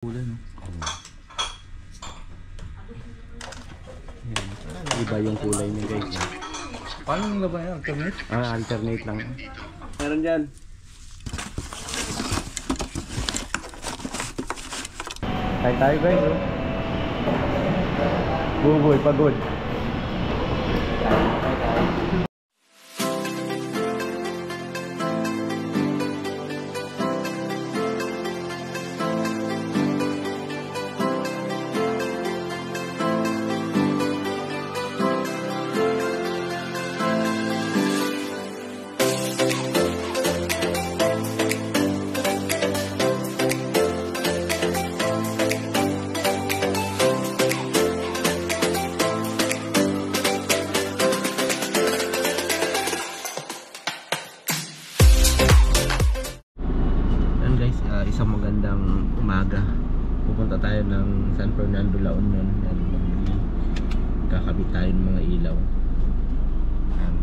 Kulay, no? Iba yung kulay niya, guys. Paano yung laban yan? Alternate? Alternate lang. Meron dyan. Kain tayo, guys. Buboy, pagod. Isang magandang umaga. Pupunta tayo ng San Fernando, La Union. Kakabit tayo ng mga ilaw.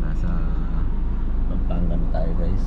Nasa Pampanga na tayo, guys.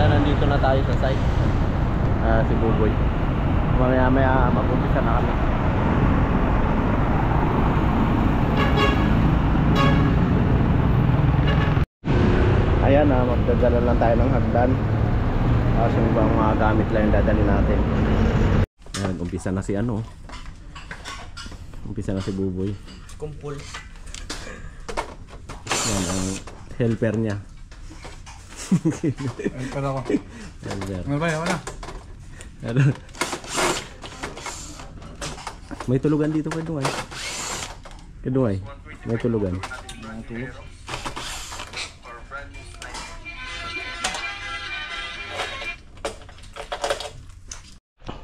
Nandito na tayo sa site. Si Buboy. Maya mag-umpisa na kami. Ayan, magdadala lang tayo ng hagdan. Tapos yung ibang mga gamit lang yung dadali natin. Ayan, umpisa na si Umpisa na si Buboy. Kumpul. Yan ang helper niya. Helper ako. Helper. Ano ba yun? May tulugan dito kay Dungay. May tulugan. May tulog.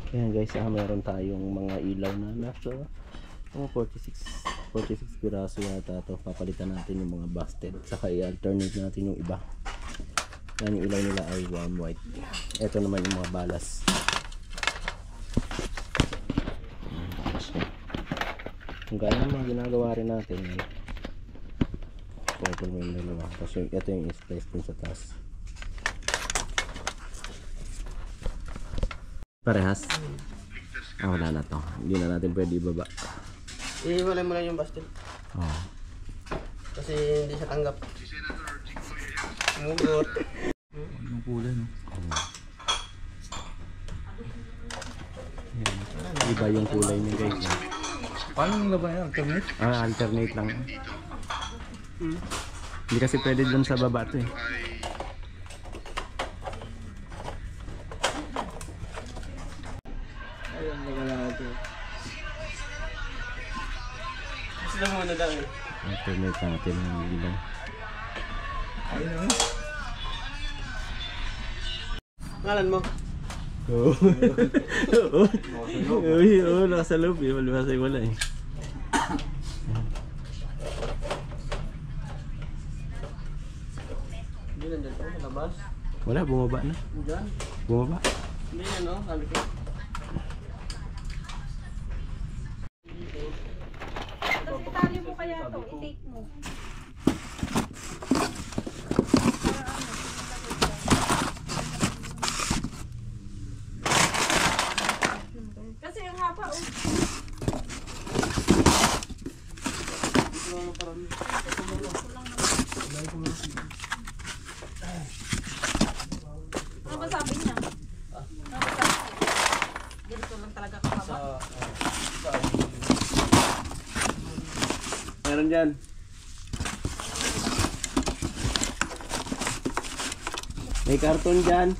Ayan guys, meron tayong mga ilaw na nasa 46 piraso yata ito. Papalitan natin yung mga busted, saka i-alternate natin yung iba. Yan, yung ilaw nila ay warm white. Ito naman yung mga balas. Kung gano'n mga ginagawa rin natin, putol mo yung dalawa. Tapos ito yung space din sa taas. Parehas? Wala na to. Hindi na natin pwede ibaba. Iiwalay mo lang yung busted. Kasi hindi siya tanggap. Mugot. Yung kulay, no? Iba yung kulay niya, guys. Paano yung laban yan? Alternate? Alternate lang. Hindi kasi pwede dun sa baba to eh. Ayun, wala natin. na muna daw eh. Alternate natin ang ilaw. Ayun na. Ngalan mo? Oo. Oo, nasa loob eh. Malibasay wala eh. Hindi nandiyan pa sa labas. Wala, bumaba na. Diyan. Bumaba. Hindi yan no, sabi ko. Itali mo kaya to, i-take mo. Kasi yung haba, oh. Ano ba sabi niya? Ano ba sabi niya? Ganito lang talaga kahaba. Meron dyan. May karton dyan.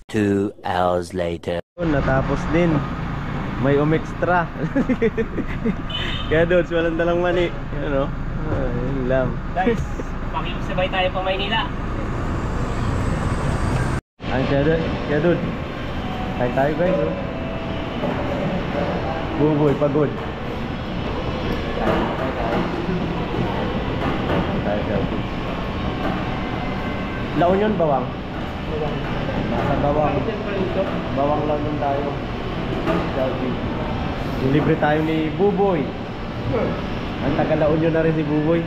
Two hours later. Natapos din. May umextra. Kaya doon, walang dalang mani. Ano? Yun lang. Guys, pakikisabay tayo pa Maynila. Kaya doon. Kain tayo guys. Oh. Buboy, pagod. Tayo. La Union, Bawang. Nasa Bawang. Bawang lang nun tayo. Libre tayo ni Buboy. Ang taga La Union na rin si Buboy.